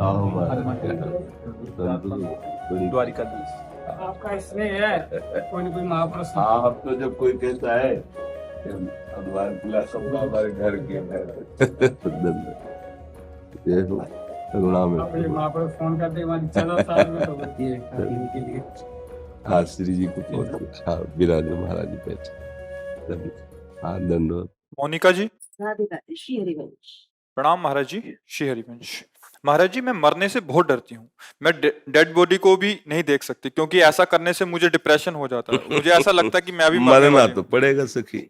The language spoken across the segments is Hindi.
आओ महाराज, बड़ी द्वारिकाधीश। आपका स्नेह है, कोई ना कोई महापुरुष आप तो जब कोई कहता है कि हनुमान किला सब हमारे घर के ये हो करुणा में। अपने महापुरुष फोन करते हमारी 14 साल में तो होती है के लिए। हाँ, श्री जी को बहुत अच्छा विराजो महाराज जी बैठे। हाँ, धन्यवाद। मोनिका जी, राधे राधे। श्री हरिवंश। प्रणाम महाराज जी। श्री हरिवंश। महाराज जी, मैं मरने से बहुत डरती हूँ। मैं डेड बॉडी को भी नहीं देख सकती, क्योंकि ऐसा करने से मुझे डिप्रेशन हो जाता है। मुझे ऐसा लगता है कि मैं भी मरने मरना वाली तो हूँ। पड़ेगा सखी,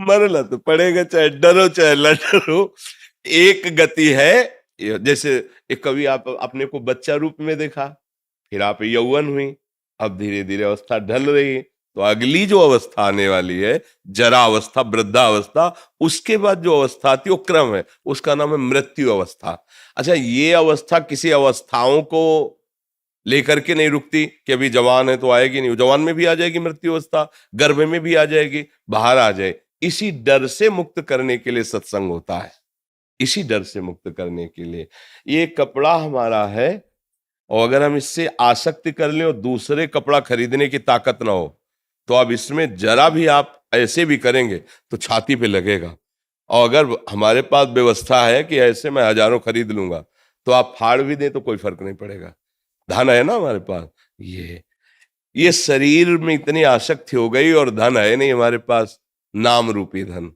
मरना तो पड़ेगा, चाहे डरो चाहे न डरो। एक गति है, जैसे एक कभी आप अपने को बच्चा रूप में देखा, फिर आप यौवन हुई, अब धीरे धीरे अवस्था ढल रही है, तो अगली जो अवस्था आने वाली है, जरा अवस्था, वृद्धावस्था, उसके बाद जो अवस्था आती है वो क्रम है, उसका नाम है मृत्यु अवस्था। अच्छा, ये अवस्था किसी अवस्थाओं को लेकर के नहीं रुकती कि अभी जवान है तो आएगी नहीं, जवान में भी आ जाएगी मृत्यु अवस्था, गर्भ में भी आ जाएगी, बाहर आ जाए। इसी डर से मुक्त करने के लिए सत्संग होता है, इसी डर से मुक्त करने के लिए। ये कपड़ा हमारा है, और अगर हम इससे आसक्ति कर लें और दूसरे कपड़ा खरीदने की ताकत ना हो, तो अब इसमें जरा भी आप ऐसे भी करेंगे तो छाती पे लगेगा। और अगर हमारे पास व्यवस्था है कि ऐसे मैं हजारों खरीद लूंगा, तो आप फाड़ भी दें तो कोई फर्क नहीं पड़ेगा, धन है ना हमारे पास। ये शरीर में इतनी आसक्ति हो गई, और धन है नहीं हमारे पास, नाम रूपी धन,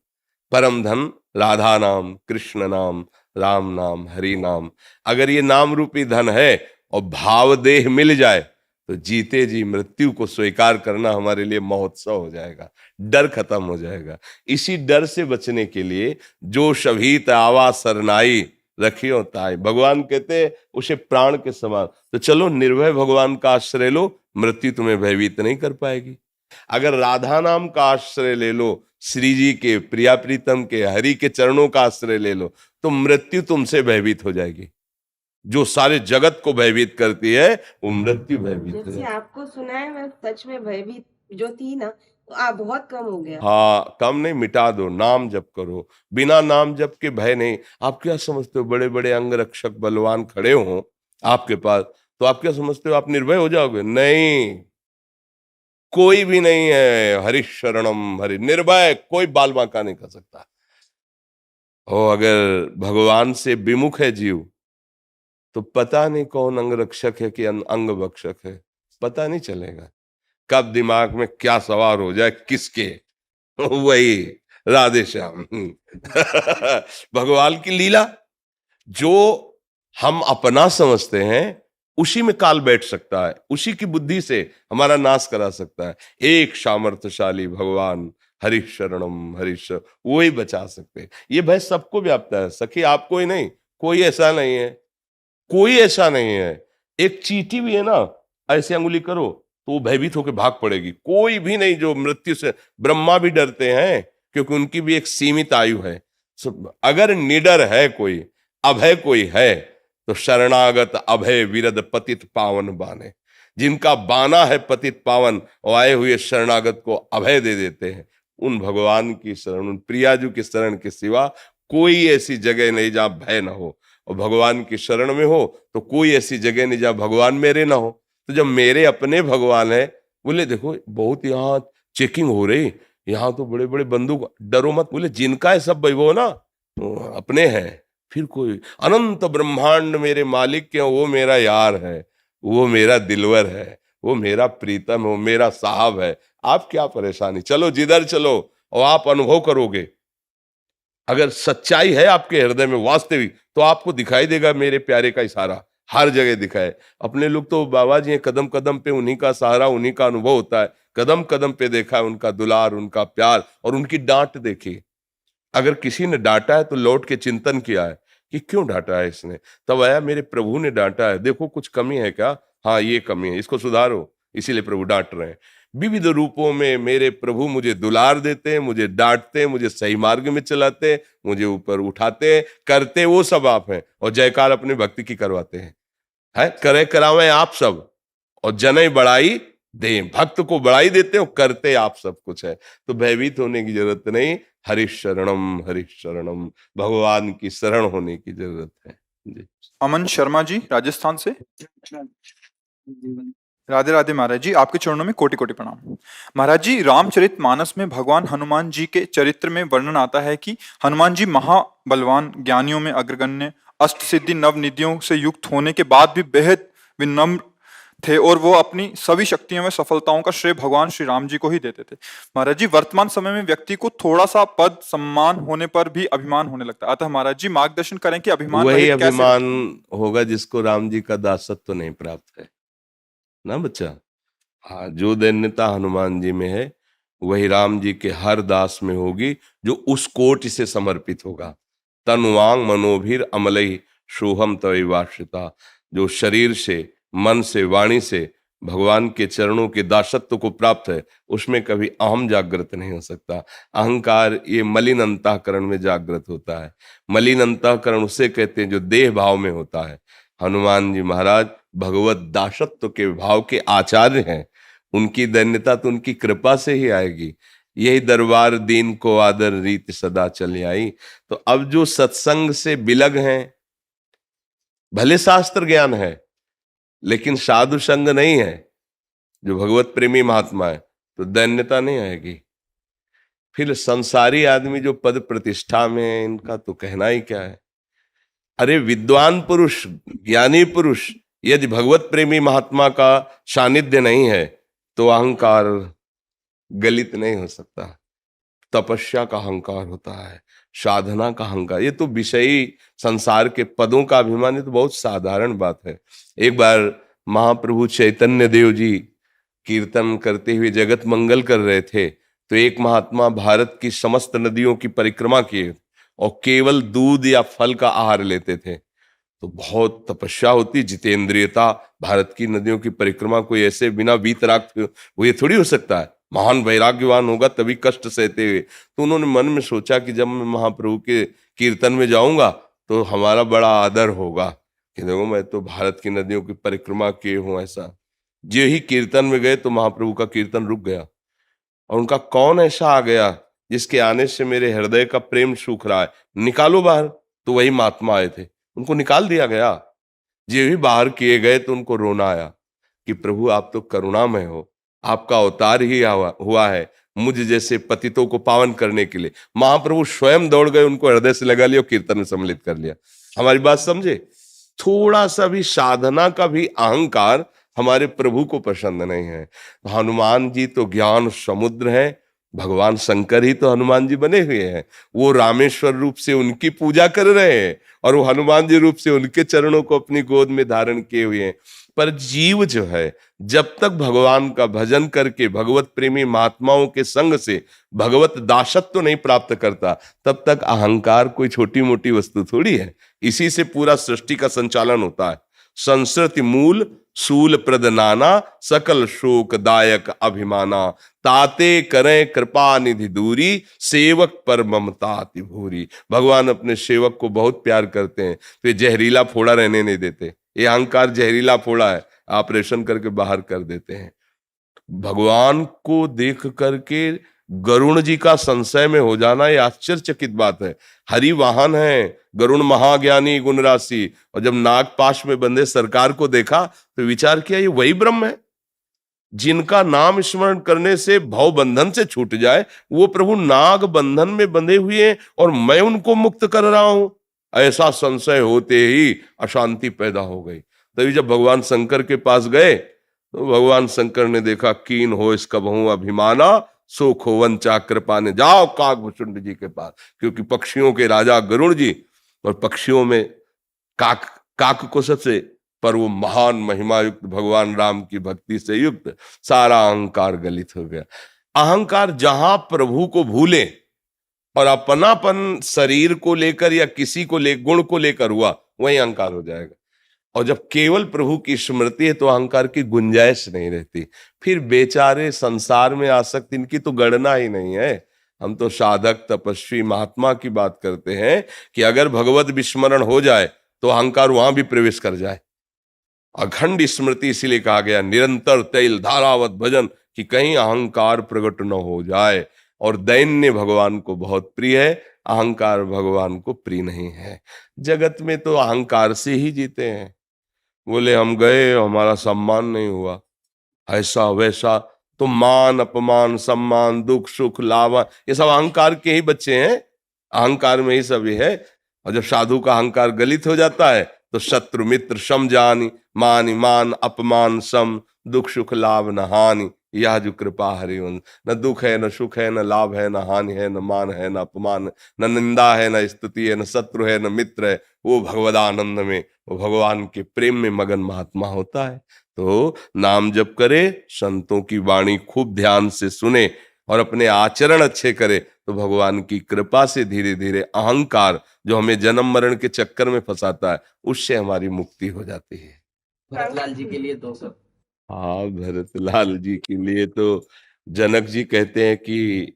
परम धन राधा नाम, कृष्ण नाम, राम नाम, हरि नाम। अगर ये नाम रूपी धन है और भाव देह मिल जाए, तो जीते जी मृत्यु को स्वीकार करना हमारे लिए महोत्सव हो जाएगा, डर खत्म हो जाएगा। इसी डर से बचने के लिए जो शभीत आवा सरनाई रखियो ताई, भगवान कहते उसे प्राण के समान। तो चलो निर्भय भगवान का आश्रय लो, मृत्यु तुम्हें भयभीत नहीं कर पाएगी। अगर राधा नाम का आश्रय ले लो, श्री जी के, प्रिया प्रीतम के, हरि के चरणों का आश्रय ले लो, तो मृत्यु तुमसे भयभीत हो जाएगी। जो सारे जगत को भयभीत करती है, वो मृत्यु भयभीत जैसे है। आपको सुना है, मैं सच में भयभीत जो थी ना, तो आप बहुत कम हो गया। हाँ, कम नहीं, मिटा दो, नाम जप करो। बिना नाम जप के भय नहीं। आप क्या समझते हो, बड़े बड़े अंग रक्षक बलवान खड़े हो आपके पास, तो आप क्या समझते हो आप निर्भय हो जाओगे? नहीं, कोई भी नहीं है। हरि शरणम हरि, निर्भय कोई बाल बांका नहीं कर सकता। और अगर भगवान से विमुख है जीव, तो पता नहीं कौन अंग रक्षक है कि अंग भक्षक है, पता नहीं चलेगा। कब दिमाग में क्या सवार हो जाए किसके, वही राधे श्याम। भगवान की लीला, जो हम अपना समझते हैं उसी में काल बैठ सकता है, उसी की बुद्धि से हमारा नाश करा सकता है। एक सामर्थ्यशाली भगवान हरि शरणम हरीश, वो ही बचा सकते हैं। ये भय सबको व्याप्ता है सखी, आपको ही नहीं, कोई ऐसा नहीं है, कोई ऐसा नहीं है। एक चींटी भी है ना, ऐसे अंगुली करो तो वो भयभीत होकर भाग पड़ेगी। कोई भी नहीं जो मृत्यु से, ब्रह्मा भी डरते हैं क्योंकि उनकी भी एक सीमित आयु है। अगर निडर है कोई, अभय कोई है, तो शरणागत अभय विरद पतित पावन बाने। जिनका बाना है पतित पावन, और आए हुए शरणागत को अभय दे देते हैं। उन भगवान की शरण, उन प्रियाजू की शरण के सिवा कोई ऐसी जगह नहीं जहां भय ना हो। और भगवान की शरण में हो तो कोई ऐसी जगह नहीं जहां भगवान मेरे ना हो। तो जब मेरे अपने भगवान है, बोले देखो बहुत यहाँ चेकिंग हो रही, यहाँ तो बड़े बड़े बंदूक, डरो मत। बोले जिनका है सब वैभव ना, तो अपने हैं, फिर कोई अनंत ब्रह्मांड मेरे मालिक के, वो मेरा यार है, वो मेरा दिलवर है, वो मेरा प्रीतम है, वो मेरा साहब है। आप क्या परेशानी, चलो जिधर चलो, और आप अनुभव करोगे। अगर सच्चाई है आपके हृदय में वास्तविक, तो आपको दिखाई देगा मेरे प्यारे का इशारा, हर जगह दिखाए। अपने लोग तो बाबा जी कदम कदम पे उन्हीं का सहारा, उन्हीं का अनुभव होता है। कदम कदम पे देखा है उनका दुलार, उनका प्यार, और उनकी डांट देखी। अगर किसी ने डांटा है तो लौट के चिंतन किया है कि क्यों डांटा है इसने, तब आया मेरे प्रभु ने डांटा है, देखो कुछ कमी है क्या, हाँ ये कमी है, इसको सुधारो, इसीलिए प्रभु डांट रहे हैं। विविध रूपों में मेरे प्रभु मुझे दुलार देते हैं, मुझे डांटते हैं, मुझे सही मार्ग में चलाते हैं, मुझे ऊपर उठाते हैं, करते वो सब आप हैं, और जयकार अपने भक्ति की करवाते हैं। है करे करावे आप सब, और जनई बढ़ाई दे, भक्त को बढ़ाई देते हो, करते आप सब कुछ है। तो भयभीत होने की जरूरत नहीं, हरिशरणम, भगवान की शरण होने की जरूरत है जी। अमन शर्मा जी राजस्थान से। राधे राधे महाराज जी, आपके चरणों में कोटि कोटि प्रणाम। महाराज जी, रामचरित मानस में भगवान हनुमान जी के चरित्र में वर्णन आता है कि हनुमान जी महाबलवान, ज्ञानियों में अग्रगण्य, अष्ट सिद्धि नव निधियों से युक्त होने के बाद भी बेहद विनम्र थे और वो अपनी सभी शक्तियों में सफलताओं का श्रेय भगवान श्री राम जी को ही देते थे। महाराज जी, वर्तमान समय में व्यक्ति को थोड़ा सा पद सम्मान होने पर भी अभिमान होने लगता है। अतः महाराज जी मार्गदर्शन करें कि अभिमान वही रहित कैसे अभिमान रखें? होगा जिसको राम जी का दासत्व नहीं प्राप्त है ना बच्चा। हाँ, जो दैन्यता हनुमान जी में है वही राम जी के हर दास में होगी जो उस कोटि से समर्पित होगा। तनुवांग मनोभीर अमलई सोहम तवैवाश्रिता, जो शरीर से, मन से, वाणी से भगवान के चरणों के दासत्व को प्राप्त है, उसमें कभी अहम जागृत नहीं हो सकता। अहंकार ये मलिन अंतःकरण में जागृत होता है। मलिन अंतःकरण उसे कहते हैं जो देह भाव में होता है। हनुमान जी महाराज भगवत दासत्व के भाव के आचार्य हैं। उनकी दैन्यता तो उनकी कृपा से ही आएगी। यही दरबार दीन को आदर रीत सदा चली आई। तो अब जो सत्संग से बिलग हैं, भले शास्त्र ज्ञान है लेकिन साधु संग नहीं है, जो भगवत प्रेमी महात्मा है, तो दैन्यता नहीं आएगी। फिर संसारी आदमी जो पद प्रतिष्ठा में है, इनका तो कहना ही क्या है। अरे विद्वान पुरुष, ज्ञानी पुरुष यदि भगवत प्रेमी महात्मा का सानिध्य नहीं है तो अहंकार गलित नहीं हो सकता। तपस्या का अहंकार होता है, साधना का अहंकार। ये तो विषयी संसार के पदों का अभिमान, ये तो बहुत साधारण बात है। एक बार महाप्रभु चैतन्य देव जी कीर्तन करते हुए जगत मंगल कर रहे थे, तो एक महात्मा भारत की समस्त नदियों की परिक्रमा किए और केवल दूध या फल का आहार लेते थे। तो बहुत तपस्या होती, जितेंद्रियता। भारत की नदियों की परिक्रमा कोई ऐसे बिना वीतराग वो ये थोड़ी हो सकता है। महान वैराग्यवान होगा तभी कष्ट सहते हुए। तो उन्होंने मन में सोचा कि जब मैं महाप्रभु के कीर्तन में जाऊंगा तो हमारा बड़ा आदर होगा कि देखो मैं तो भारत की नदियों की परिक्रमा किए हूं। ऐसा जो ही कीर्तन में गए तो महाप्रभु का कीर्तन रुक गया और उनका कौन ऐसा आ गया जिसके आने से मेरे हृदय का प्रेम सूख रहा है, निकालो बाहर। तो वही महात्मा आए थे, उनको निकाल दिया गया। जो ही बाहर किए गए तो उनको रोना आया कि प्रभु आप तो करुणामय हो, आपका अवतार ही हुआ है मुझ जैसे पतितों को पावन करने के लिए। महाप्रभु स्वयं दौड़ गए, उनको हृदय से लगा लिया और कीर्तन में सम्मिलित कर लिया। हमारी बात समझे। थोड़ा सा भी साधना का भी अहंकार हमारे प्रभु को पसंद नहीं है। हनुमान जी तो ज्ञान समुद्र है, भगवान शंकर ही तो हनुमान जी बने हुए हैं। वो रामेश्वर रूप से उनकी पूजा कर रहे हैं और वो हनुमान जी रूप से उनके चरणों को अपनी गोद में धारण किए हुए हैं। पर जीव जो है, जब तक भगवान का भजन करके भगवत प्रेमी महात्माओं के संग से भगवत दासत्व नहीं प्राप्त करता, तब तक अहंकार कोई छोटी मोटी वस्तु थोड़ी है। इसी से पूरा सृष्टि का संचालन होता है। संस्कृति मूल सूल प्रदनाना, सकल शोक दायक अभिमाना, ताते करें कृपा निधि दूरी, सेवक पर ममता अति भूरी। भगवान अपने सेवक को बहुत प्यार करते हैं, तो जहरीला फोड़ा रहने नहीं देते। ये अहंकार जहरीला फोड़ा है, ऑपरेशन करके बाहर कर देते हैं। भगवान को देख करके गरुण जी का संशय में हो जाना ये आश्चर्यचकित बात है। हरि वाहन है, गरुण महाज्ञानी गुण राशि, और जब नागपाश में बंधे सरकार को देखा तो विचार किया ये वही ब्रह्म है जिनका नाम स्मरण करने से भव बंधन से छूट जाए। वो प्रभु नाग बंधन में बंधे हुए हैं और मैं उनको मुक्त कर रहा हूं। ऐसा संशय होते ही अशांति पैदा हो गई। तभी जब भगवान शंकर के पास गए तो भगवान शंकर ने देखा, कीन हो इसका बहु अभिमाना, सो खोवन चा कृपा ने, जाओ काकभूषुंड जी के पास। क्योंकि पक्षियों के राजा गरुड़ जी, और पक्षियों में काक को सबसे, पर वो महान महिमा युक्त भगवान राम की भक्ति से युक्त, सारा अहंकार गलित हो गया। अहंकार जहां प्रभु को भूले और अपनापन शरीर को लेकर या किसी को गुण को लेकर हुआ, वही अहंकार हो जाएगा। और जब केवल प्रभु की स्मृति है तो अहंकार की गुंजाइश नहीं रहती। फिर बेचारे संसार में आसक्त, इनकी तो गणना ही नहीं है। हम तो साधक तपस्वी महात्मा की बात करते हैं कि अगर भगवत विस्मरण हो जाए तो अहंकार वहां भी प्रवेश कर जाए। अखंड स्मृति इसीलिए कहा गया निरंतर तैल धारावत भजन, कि कहीं अहंकार प्रकट न हो जाए। और दैन्य भगवान को बहुत प्रिय है, अहंकार भगवान को प्रिय नहीं है। जगत में तो अहंकार से ही जीते हैं। बोले हम गए, हमारा सम्मान नहीं हुआ, ऐसा वैसा, तो मान अपमान सम्मान दुख सुख लाभ ये सब अहंकार के ही बच्चे हैं, अहंकार में ही सब ये है। और जब साधु का अहंकार गलित हो जाता है तो शत्रु मित्र सम जानी, मान मान अपमान सम, दुख सुख लाभ न हानि, यह जो कृपा हरिवंश। न दुख है न सुख है, न लाभ है न हानि है, न मान है न अपमान, न निंदा है न स्तुति है, न शत्रु है न मित्र है, वो भगवदानंद में, वो भगवान के प्रेम में मगन महात्मा होता है। तो नाम जप करे, संतों की वाणी खूब ध्यान से सुने और अपने आचरण अच्छे करे, तो भगवान की कृपा से धीरे धीरे अहंकार जो हमें जन्म मरण के चक्कर में फंसाता है, उससे हमारी मुक्ति हो जाती है। भरतलाल जी के लिए 2 शब्द। हाँ, भरतलाल जी के लिए तो जनक जी कहते हैं कि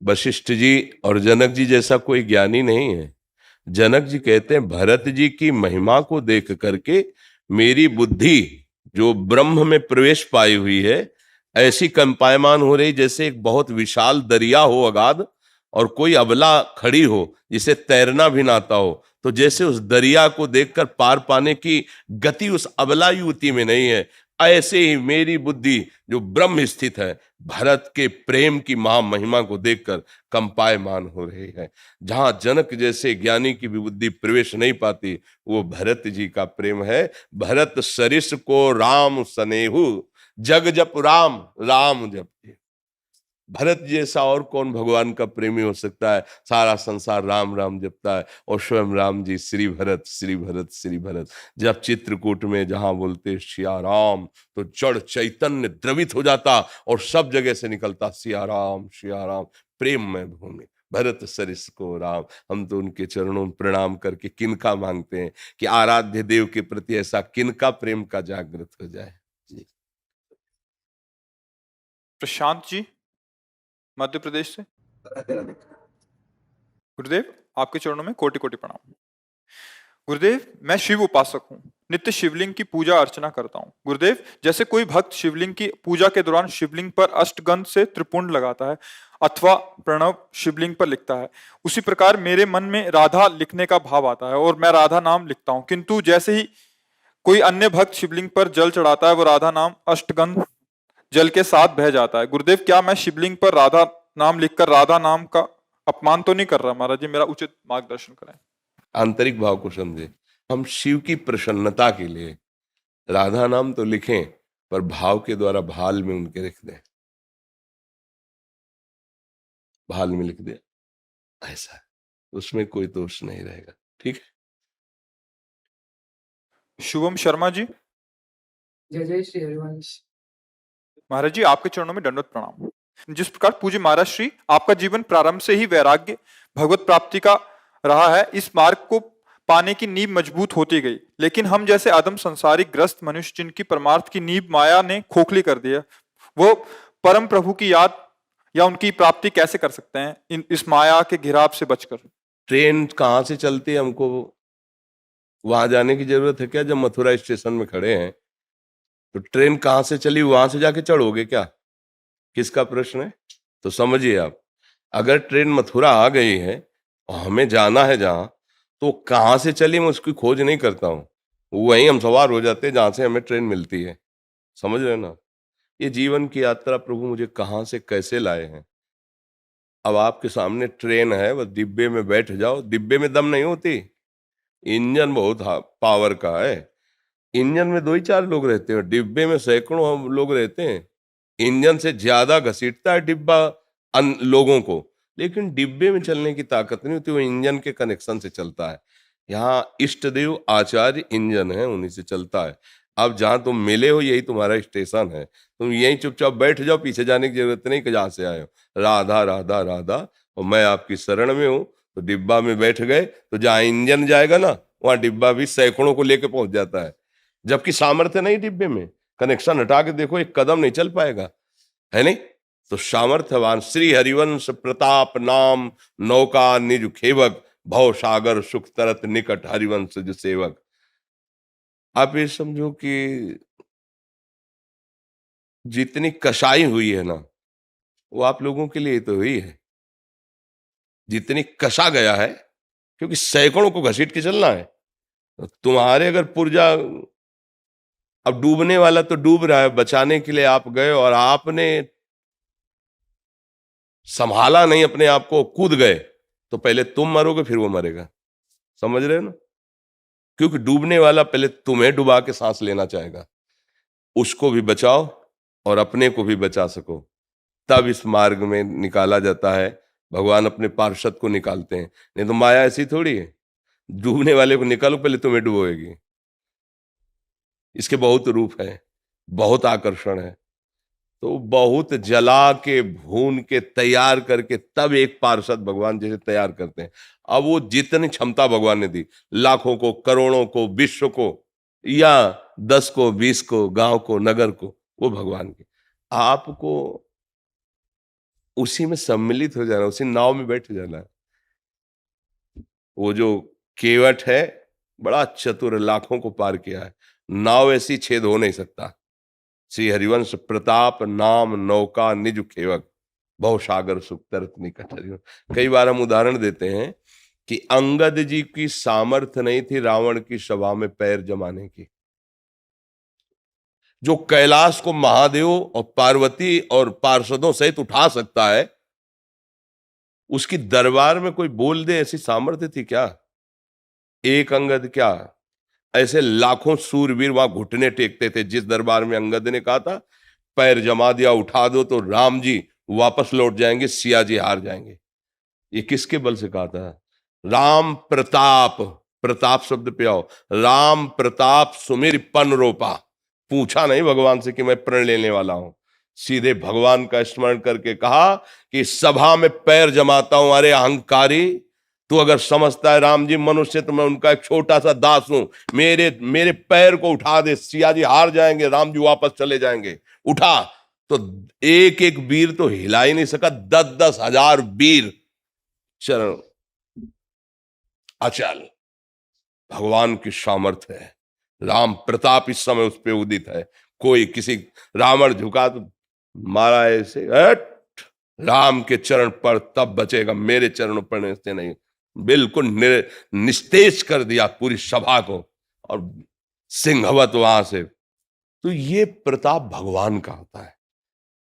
वशिष्ठ जी और जनक जी जैसा कोई ज्ञानी नहीं है। जनक जी कहते हैं भरत जी की महिमा को देख करके मेरी बुद्धि जो ब्रह्म में प्रवेश पाई हुई है, ऐसी कंपायमान हो रही जैसे एक बहुत विशाल दरिया हो अगाध, और कोई अबला खड़ी हो जिसे तैरना भी ना आता हो, तो जैसे उस दरिया को देखकर पार पाने की गति उस अबला युवती में नहीं है, ऐसे ही मेरी बुद्धि जो ब्रह्म स्थित है, भरत के प्रेम की महामहिमा को देखकर कंपायमान हो रही है। जहां जनक जैसे ज्ञानी की भी बुद्धि प्रवेश नहीं पाती, वो भरत जी का प्रेम है। भरत सरिस को राम सनेहु, जग जप राम राम जप। भरत जैसा और कौन भगवान का प्रेमी हो सकता है। सारा संसार राम राम जपता है और स्वयं राम जी श्री भरत श्री भरत श्री भरत। जब चित्रकूट में जहां बोलते सिया राम, तो जड़ चैतन्य द्रवित हो जाता और सब जगह से निकलता सिया राम प्रेम में भूमि। भरत सरिस को राम। हम तो उनके चरणों में प्रणाम करके किनका मांगते हैं कि आराध्य देव के प्रति ऐसा किनका प्रेम का जागृत हो जाए। जी। प्रशांत जी मध्य प्रदेश से। गुरुदेव आपके चरणों में कोटि कोटि प्रणाम। गुरुदेव मैं शिव उपासक हूँ, नित्य शिवलिंग की पूजा अर्चना करता हूँ। गुरुदेव जैसे कोई भक्त शिवलिंग की पूजा के दौरान शिवलिंग पर अष्टगंध से त्रिपुंड लगाता है अथवा प्रणव शिवलिंग पर लिखता है, उसी प्रकार मेरे मन में राधा लिखने का भाव आता है और मैं राधा नाम लिखता हूँ। किंतु जैसे ही कोई अन्य भक्त शिवलिंग पर जल चढ़ाता है, वो राधा नाम अष्टगंध जल के साथ बह जाता है। गुरुदेव क्या मैं शिवलिंग पर राधा नाम लिखकर राधा नाम का अपमान तो नहीं कर रहा? महाराज जी मेरा उचित मार्गदर्शन करें। आंतरिक भाव को समझे। हम शिव की प्रसन्नता के लिए राधा नाम तो लिखें, पर भाव के द्वारा भाल में उनके लिख दें, भाल में लिख दे, ऐसा उसमें कोई दोष नहीं रहेगा। ठीक है। शुभम शर्मा जी। जय जय श्री हरिवंश। महाराज जी आपके चरणों में दंडवत प्रणाम। जिस प्रकार पूज्य महाराज श्री आपका जीवन प्रारंभ से ही वैराग्य भगवत प्राप्ति का रहा है, इस मार्ग को पाने की नींव मजबूत होती गई, लेकिन हम जैसे आदम संसारिक ग्रस्त मनुष्य जिनकी परमार्थ की नींव माया ने खोखली कर दिया, वो परम प्रभु की याद या उनकी प्राप्ति कैसे कर सकते हैं इस माया के घिराव से बचकर? ट्रेन कहाँ से चलती है, हमको वहां जाने की जरूरत है क्या? जब मथुरा स्टेशन में खड़े हैं तो ट्रेन कहाँ से चली, वहां से जाके चढ़ोगे क्या? किसका प्रश्न है? तो समझिए आप, अगर ट्रेन मथुरा आ गई है और हमें जाना है जहां, तो कहाँ से चली मैं उसकी खोज नहीं करता हूँ, वहीं हम सवार हो जाते हैं जहां से हमें ट्रेन मिलती है। समझ रहे ना? ये जीवन की यात्रा प्रभु मुझे कहाँ से कैसे लाए हैं। अब आपके सामने ट्रेन है, बस डिब्बे में बैठ जाओ। डिब्बे में दम नहीं होती, इंजन बहुत पावर का है। इंजन में 2 ही 4 लोग रहते हैं, डिब्बे में सैकड़ों हम लोग रहते हैं। इंजन से ज्यादा घसीटता है डिब्बा लोगों को, लेकिन डिब्बे में चलने की ताकत नहीं होती, वो इंजन के कनेक्शन से चलता है। यहाँ इष्ट देव आचार्य इंजन है, उन्हीं से चलता है। अब जहां तुम मिले हो यही तुम्हारा स्टेशन है, तुम यहीं चुपचाप बैठ जाओ, पीछे जाने की जरूरत नहीं कि जहां से आए हो। राधा राधा राधा और मैं आपकी शरण में हूँ, तो डिब्बा में बैठ गए तो जहां इंजन जाएगा ना, वहां डिब्बा भी सैकड़ों को लेके पहुंच जाता है। जबकि सामर्थ्य नहीं डिब्बे में, कनेक्शन हटा के देखो, एक कदम नहीं चल पाएगा, है नहीं? तो सामर्थ्यवान श्री हरिवंश प्रताप नाम नौका निज खेवक, भव सागर सुख तरत निकट हरिवंश जो सेवक। आप ये समझो कि जितनी कसाई हुई है ना, वो आप लोगों के लिए तो हुई है, जितनी कसा गया है, क्योंकि सैकड़ों को घसीट के चलना है। तो तुम्हारे अगर पुर्जा अब डूबने वाला तो डूब रहा है, बचाने के लिए आप गए और आपने संभाला नहीं अपने आप को, कूद गए, तो पहले तुम मरोगे फिर वो मरेगा। समझ रहे हो ना? क्योंकि डूबने वाला पहले तुम्हें डुबा के सांस लेना चाहेगा। उसको भी बचाओ और अपने को भी बचा सको, तब इस मार्ग में निकाला जाता है। भगवान अपने पार्षद को निकालते हैं, नहीं तो माया ऐसी थोड़ी है डूबने वाले को निकालो पहले तुम्हें डुबोएगी। इसके बहुत रूप है, बहुत आकर्षण है। तो बहुत जला के भून के तैयार करके तब एक पार्षद भगवान जैसे तैयार करते हैं। अब वो जितनी क्षमता भगवान ने दी, लाखों को, करोड़ों को, विश्व को, या 10 को, 20 को, गांव को, नगर को, वो भगवान की। आपको उसी में सम्मिलित हो जाना, उसी नाव में बैठ जाना है। वो जो केवट है बड़ा चतुर, लाखों को पार किया है। नाव ऐसी छेद हो नहीं सकता। श्री हरिवंश प्रताप नाम नौका निज खेवक, बहु सागर सुख तरत निकट हरिवंश। कई बार हम उदाहरण देते हैं कि अंगद जी की सामर्थ्य नहीं थी रावण की सभा में पैर जमाने की। जो कैलाश को महादेव और पार्वती और पार्षदों सहित उठा सकता है, उसकी दरबार में कोई बोल दे ऐसी सामर्थ्य थी क्या? एक अंगद क्या, ऐसे लाखों सूरवीर वहां घुटने टेकते थे। जिस दरबार में अंगद ने कहा था पैर जमा दिया, उठा दो तो राम जी वापस लौट जाएंगे, सिया जी हार जाएंगे, ये किसके बल से कहा था? राम प्रताप, प्रताप शब्द पे आओ, राम प्रताप सुमिर पन रोपा। पूछा नहीं भगवान से कि मैं प्रण लेने वाला हूं, सीधे भगवान का स्मरण करके कहा कि सभा में पैर जमाता हूं। अरे अहंकारी, तू अगर समझता है राम जी मनुष्य तो मैं उनका एक छोटा सा दास हूं, मेरे पैर को उठा दे, सिया जी हार जाएंगे, राम जी वापस चले जाएंगे। उठा तो एक एक वीर तो हिला ही नहीं सका, 10-10 हजार वीर चरण अचल। भगवान की सामर्थ्य है, राम प्रताप इस समय उस पे उदित है। कोई किसी रावण झुका तो मारा ऐसे, हट, राम के चरण पर तब बचेगा, मेरे चरणों पर से नहीं। बिल्कुल निस्तेज कर दिया पूरी सभा को और सिंहवत वहां से। तो ये प्रताप भगवान का होता है,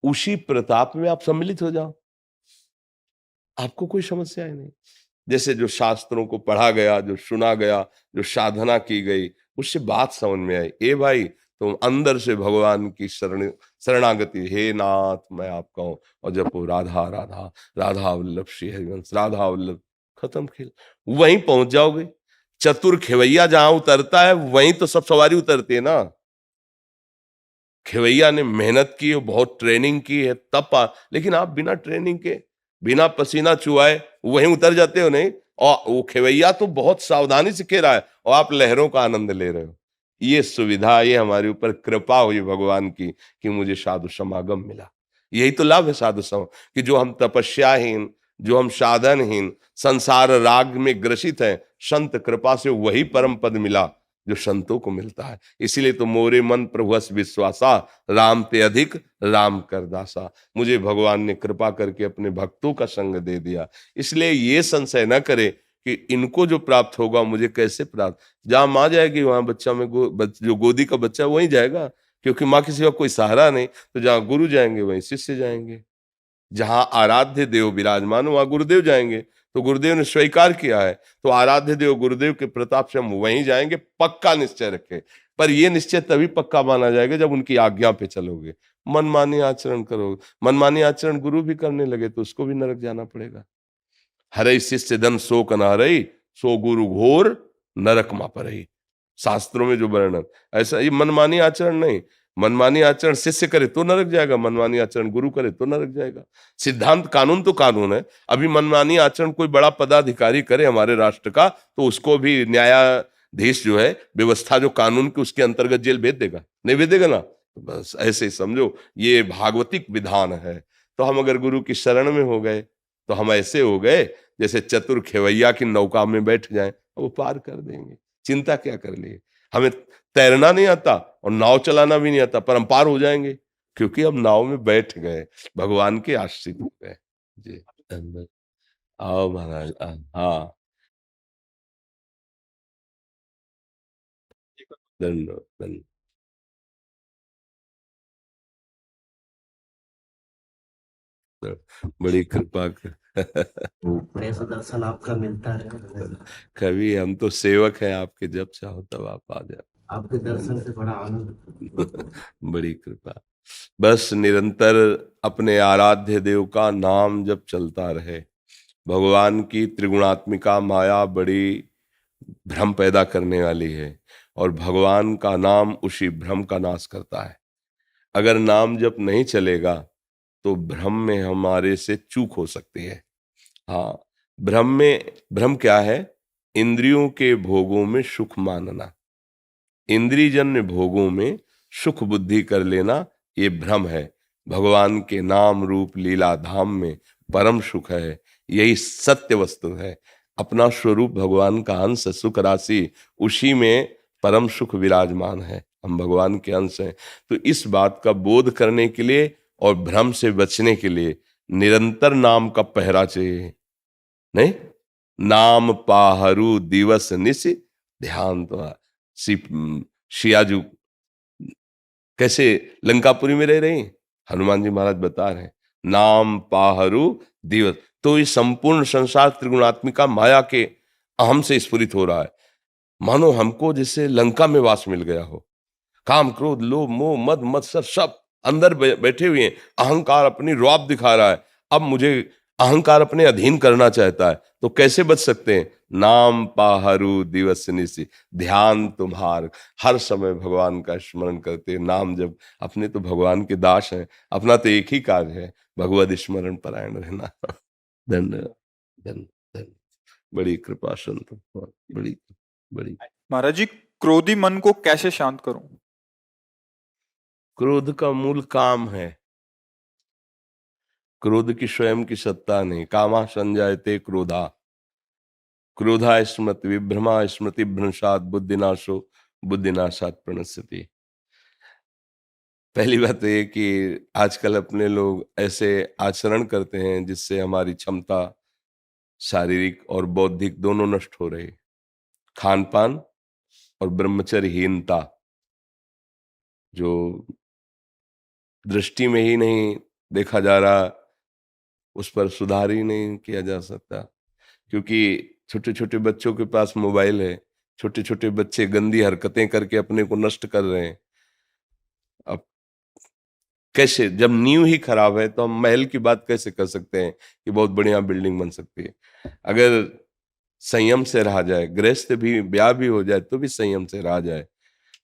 उसी प्रताप में आप सम्मिलित हो जाओ, आपको कोई समस्या ही नहीं। जैसे जो शास्त्रों को पढ़ा गया, जो सुना गया, जो साधना की गई, उससे बात समझ में आई। ए भाई, तुम अंदर से भगवान की शरणागति, हे नाथ मैं आपका हूं, और जपो राधा राधा, राधा वल्लभ श्री हरिवंश, राधा वल्लभ, खत्म खेल। वहीं पहुंच जाओगे। चतुर खेवैया जहां उतरता है वहीं तो सब सवारी उतरती है ना। खेवैया ने मेहनत की, बहुत ट्रेनिंग की है तब लेकिन आप बिना ट्रेनिंग के, बिना पसीना चुहाए वहीं उतर जाते हो नहीं। और वो खेवैया तो बहुत सावधानी से खेल रहा है और आप लहरों का आनंद ले रहे हो। ये सुविधा, ये हमारे ऊपर कृपा हुई भगवान की कि मुझे साधु समागम मिला। यही तो लाभ है साधु समागम, कि जो हम तपस्याहीन, जो हम साधनहीन, संसार राग में ग्रसित हैं, संत कृपा से वही परम पद मिला जो संतों को मिलता है। इसीलिए तो मोरे मन प्रभु अस विश्वासा, राम ते अधिक राम कर दासा। मुझे भगवान ने कृपा करके अपने भक्तों का संग दे दिया। इसलिए ये संशय न करे कि इनको जो प्राप्त होगा मुझे कैसे प्राप्त। जहां माँ जाएगी वहां बच्चा में जो गोदी का बच्चा वहीं जाएगा, क्योंकि माँ के सिवा कोई सहारा नहीं। तो जहां गुरु जाएंगे वहीं शिष्य जाएंगे, जहां आराध्य देव विराजमान वहां गुरुदेव जाएंगे। तो गुरुदेव ने स्वीकार किया है, तो आराध्य देव गुरुदेव के प्रताप से हम वहीं जाएंगे। पक्का निश्चय रखे, पर यह निश्चय तभी पक्का माना जाएगा जब उनकी आज्ञा पे चलोगे। मनमानी आचरण करोगे, मनमानी आचरण गुरु भी करने लगे तो उसको भी नरक जाना पड़ेगा। हरे शिष्य धन शोक न हरई, सो गुरु घोर नरक मा परई। शास्त्रों में जो वर्णन, ऐसा ये मनमानी आचरण नहीं। मनमानी आचरण शिष्य करे तो नरक जाएगा, मनमानी आचरण गुरु करे तो नरक जाएगा। सिद्धांत कानून तो कानून है। अभी मनमानी आचरण कोई बड़ा पदाधिकारी करे हमारे राष्ट्र का, तो उसको भी न्यायाधीश जो है, व्यवस्था जो कानून की, उसके अंतर्गत जेल भेज देगा? नहीं भेज देगा ना। तो बस ऐसे ही समझो, ये भागवतिक विधान है। तो हम अगर गुरु की शरण में हो गए तो हम ऐसे हो गए जैसे चतुर खेवैया की नौका में बैठ जाएं, वो पार कर देंगे। चिंता क्या कर लिए? हमें तैरना नहीं आता और नाव चलाना भी नहीं आता, पर हम पार हो जाएंगे। क्योंकि हम नाव में बैठ गए, भगवान के आश्रित हो गए। जी धन्यवाद। आओ महाराज। हाँ धन्यवाद धन्यवाद। बड़ी कृपा कर प्रेस दर्शन आपका मिलता है। कभी हम तो सेवक हैं आपके, जब चाहो तब आप आ जाओ। आपके दर्शन से बड़ा आनंद। बड़ी कृपा। बस निरंतर अपने आराध्य देव का नाम जब चलता रहे। भगवान की त्रिगुणात्मिका माया बड़ी भ्रम पैदा करने वाली है, और भगवान का नाम उसी भ्रम का नाश करता है। अगर नाम जप नहीं चलेगा तो भ्रम में हमारे से चूक हो सकती है। हाँ, भ्रम क्या है? इंद्रियों के भोगों में सुख मानना, इंद्रियजन्य भोगों में सुख बुद्धि कर लेना, ये भ्रम है। भगवान के नाम रूप लीला धाम में परम सुख है, यही सत्य वस्तु है। अपना स्वरूप भगवान का अंश, सुख राशि, उसी में परम सुख विराजमान है। हम भगवान के अंश हैं। तो इस बात का बोध करने के लिए और भ्रम से बचने के लिए निरंतर नाम का पहरा चाहिए। नहीं, नाम पाहरू दिवस निश ध्यान। तो शियाजू कैसे लंकापुरी में रह रही, हनुमान जी महाराज बता रहे हैं, नाम पाहरू दिवस। तो ये संपूर्ण संसार त्रिगुणात्मिका माया के अहम से स्फुरित हो रहा है। मानो हमको जैसे लंका में वास मिल गया हो। काम क्रोध लोभ मोह मद मत्सर सब अंदर बैठे हुए हैं। अहंकार अपनी रौब दिखा रहा है। अब मुझे अहंकार अपने अधीन करना चाहता है, तो कैसे बच सकते हैं? नाम पाहरू दिवस निशि, ध्यान तुम्हार, हर समय भगवान का स्मरण करते, नाम जब। अपने तो भगवान के दास हैं, अपना तो एक ही कार्य है, भगवद स्मरण परायण रहना। धन्यवाद धन्यवाद। बड़ी कृपा संत, बड़ी बड़ी। महाराज जी, क्रोधी मन को कैसे शांत करूं? क्रोध का मूल काम है। क्रोध की स्वयं की सत्ता नहीं। कामा संजायते क्रोधा, क्रोधा स्मृति विभ्रमा, स्मृति भ्रंशात बुद्धिनाशो, बुद्धिनाशात प्रणश्यति। पहली बात ये कि आजकल अपने लोग ऐसे आचरण करते हैं जिससे हमारी क्षमता शारीरिक और बौद्धिक दोनों नष्ट हो रही। खान पान और ब्रह्मचर्यहीनता, जो दृष्टि में ही नहीं देखा जा रहा, उस पर सुधार ही नहीं किया जा सकता। क्योंकि छोटे छोटे बच्चों के पास मोबाइल है, छोटे छोटे बच्चे गंदी हरकतें करके अपने को नष्ट कर रहे हैं। अब कैसे, जब नींव ही खराब है तो हम महल की बात कैसे कर सकते हैं कि बहुत बढ़िया बिल्डिंग बन सकती है? अगर संयम से रहा जाए, गृहस्थ भी ब्याह भी हो जाए तो भी संयम से रहा जाए,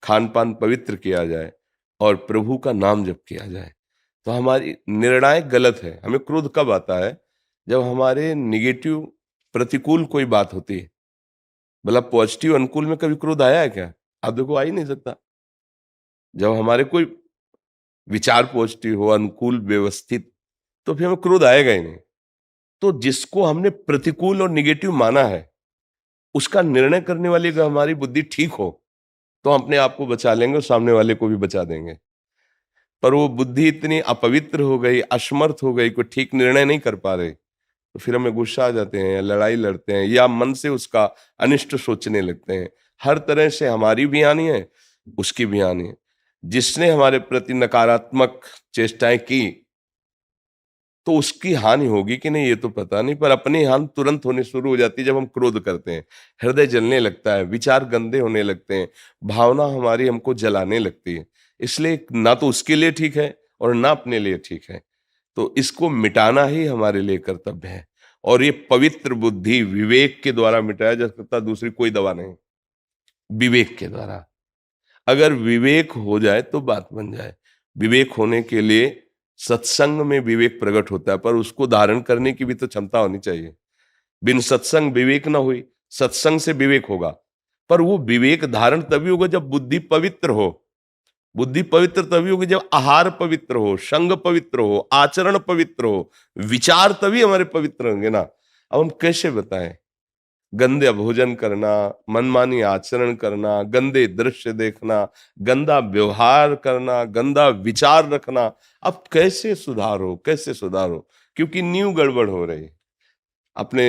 खान पान पवित्र किया जाए और प्रभु का नाम जप किया जाए, तो हमारी निर्णायक गलत है। हमें क्रोध कब आता है? जब हमारे निगेटिव प्रतिकूल कोई बात होती है। मतलब पॉजिटिव अनुकूल में कभी क्रोध आया है क्या? आप देखो, आ ही नहीं सकता। जब हमारे कोई विचार पॉजिटिव हो, अनुकूल, व्यवस्थित, तो फिर हमें क्रोध आएगा ही नहीं। तो जिसको हमने प्रतिकूल और निगेटिव माना है, उसका निर्णय करने वाली अगर हमारी बुद्धि ठीक हो तो हम अपने आप को बचा लेंगे और सामने वाले को भी बचा देंगे। पर वो बुद्धि इतनी अपवित्र हो गई, असमर्थ हो गई, कोई ठीक निर्णय नहीं कर पा रहे, तो फिर हमें गुस्सा आ जाते हैं, लड़ाई लड़ते हैं, या मन से उसका अनिष्ट सोचने लगते हैं। हर तरह से हमारी भी हानि है, उसकी भी हानि है। जिसने हमारे प्रति नकारात्मक चेष्टाएं की तो उसकी हानि होगी कि नहीं ये तो पता नहीं, पर अपनी हानि तुरंत होने शुरू हो जाती है जब हम क्रोध करते हैं। हृदय जलने लगता है, विचार गंदे होने लगते हैं, भावना हमारी हमको जलाने लगती है। इसलिए ना तो उसके लिए ठीक है और ना अपने लिए ठीक है। तो इसको मिटाना ही हमारे लिए कर्तव्य है, और ये पवित्र बुद्धि विवेक के द्वारा मिटाया जा सकता, दूसरी कोई दवा नहीं। विवेक के द्वारा, अगर विवेक हो जाए तो बात बन जाए। विवेक होने के लिए सत्संग में विवेक प्रकट होता है, पर उसको धारण करने की भी तो क्षमता होनी चाहिए। बिन सत्संग विवेक ना हुई, सत्संग से विवेक होगा, पर वो विवेक धारण तभी होगा जब बुद्धि पवित्र हो। बुद्धि पवित्र तभी होगी जब आहार पवित्र हो, संग पवित्र हो, आचरण पवित्र हो, विचार तभी हमारे पवित्र होंगे ना। अब हम कैसे बताएं? गंदे भोजन करना, मनमानी आचरण करना, गंदे दृश्य देखना, गंदा व्यवहार करना, गंदा विचार रखना, अब कैसे सुधारो, कैसे सुधारो? क्योंकि नींव गड़बड़ हो रही है। अपने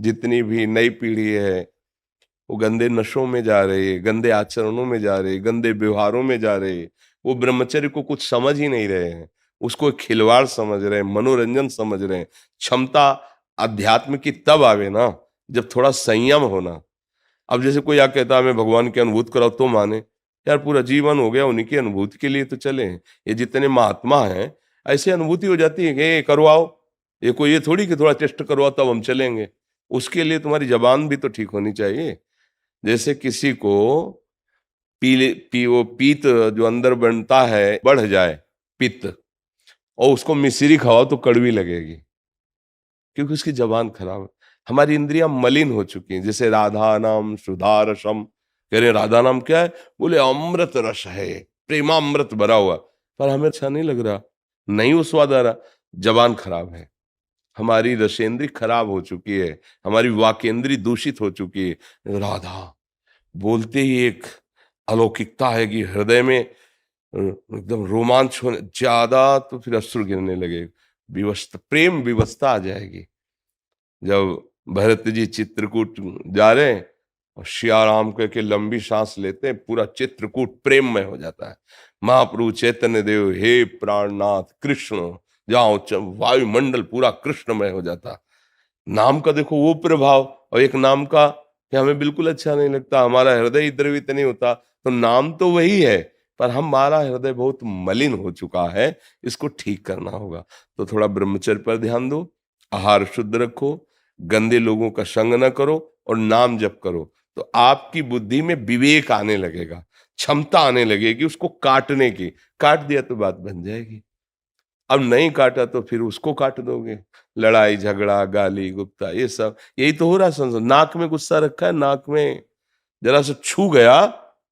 जितनी भी नई पीढ़ी है वो गंदे नशों में जा रही है, गंदे आचरणों में जा रही है, गंदे व्यवहारों में जा रही है। वो ब्रह्मचर्य को कुछ समझ ही नहीं रहे हैं, उसको एक खिलवाड़ समझ रहे हैं, मनोरंजन समझ रहे हैं। क्षमता अध्यात्म की तब आवे ना जब थोड़ा संयम होना। अब जैसे कोई आ कहता है मैं भगवान की अनुभूति कराओ तो माने, यार पूरा जीवन हो गया उन्हीं की अनुभूति के लिए तो चले हैं। ये जितने महात्मा हैं ऐसे अनुभूति हो जाती है कि ये करवाओ, ये कोई ये थोड़ी कि थोड़ा टेस्ट करवाओ तब हम चलेंगे। उसके लिए तुम्हारी जबान भी तो ठीक होनी चाहिए। जैसे किसी को वो पीत जो अंदर बनता है बढ़ जाए पित्त, और उसको मिश्री खाओ तो कड़वी लगेगी, क्योंकि उसकी जबान खराब है। हमारी इंद्रियां मलिन हो चुकी हैं। जैसे राधा नाम सुधा रसम, कह रहे राधा नाम क्या है? बोले अमृत रस है, प्रेमामृत भरा हुआ, पर हमें अच्छा नहीं लग रहा, नहीं वो स्वाद आ रहा, जबान खराब है। हमारी रसेंद्री खराब हो चुकी है, हमारी वाकेंद्री दूषित हो चुकी है। राधा बोलते ही एक अलौकिकता है कि हृदय में एकदम रोमांच होने ज्यादा, तो फिर अश्रु गिरने लगे, विवस्ता प्रेम विवस्ता आ जाएगी। जब भरत जी चित्रकूट जा रहे हैं और सियाराम कह के लंबी सांस लेते हैं, पूरा चित्रकूट प्रेम में हो जाता है। महाप्रभु चैतन्य देव हे प्राणनाथ कृष्ण, जाओ वायुमंडल पूरा कृष्णमय हो जाता। नाम का देखो वो प्रभाव, और एक नाम का कि हमें बिल्कुल अच्छा नहीं लगता, हमारा हृदय द्रवित नहीं होता। तो नाम तो वही है, पर हमारा हृदय बहुत मलिन हो चुका है, इसको ठीक करना होगा। तो थोड़ा ब्रह्मचर्य पर ध्यान दो, आहार शुद्ध रखो, गंदे लोगों का संग न करो और नाम जप करो। तो आपकी बुद्धि में विवेक आने लगेगा, क्षमता आने लगेगी उसको काटने की। काट दिया तो बात बन जाएगी, अब नहीं काटा तो फिर उसको काट दोगे। लड़ाई झगड़ा गाली गुप्ता ये सब यही तो हो रहा है संसार। नाक में गुस्सा रखा है, नाक में जरा सा छू गया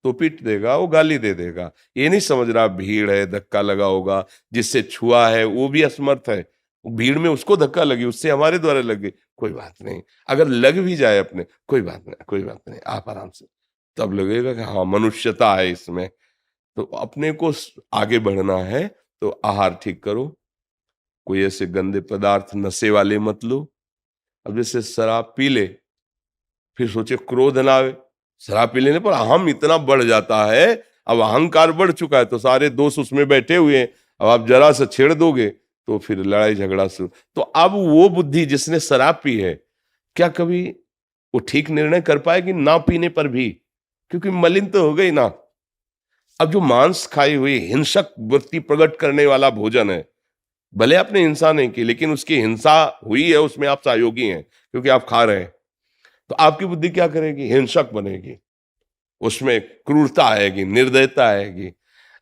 तो पीट देगा, वो गाली दे देगा। ये नहीं समझ रहा भीड़ है, धक्का लगा होगा, जिससे छुआ है वो भी असमर्थ है, भीड़ में उसको धक्का लगी, उससे हमारे द्वारा लगे, कोई बात नहीं। अगर लग भी जाए अपने, कोई बात नहीं, कोई बात नहीं, आप आराम से, तब लगेगा कि हाँ मनुष्यता है इसमें। तो अपने को आगे बढ़ना है तो आहार ठीक करो, कोई ऐसे गंदे पदार्थ नशे वाले मत लो। अब जैसे शराब पी ले, फिर सोचे क्रोध ना आवे, शराब पी लेने पर अहम इतना बढ़ जाता है, अब अहंकार बढ़ चुका है, तो सारे दोस्त उसमें बैठे हुए हैं, अब आप जरा सा छेड़ दोगे तो फिर लड़ाई झगड़ा शुरू। तो अब वो बुद्धि जिसने शराब पी है, क्या कभी वो ठीक निर्णय कर पाएगी ना पीने पर भी? क्योंकि मलिन तो हो गई ना। अब जो मांस खाई हुई हिंसक वृत्ति प्रकट करने वाला भोजन है, भले आपने हिंसा नहीं की, लेकिन उसकी हिंसा हुई है, उसमें आप सहयोगी हैं क्योंकि आप खा रहे हैं। तो आपकी बुद्धि क्या करेगी? हिंसक बनेगी, उसमें क्रूरता आएगी, निर्दयता आएगी।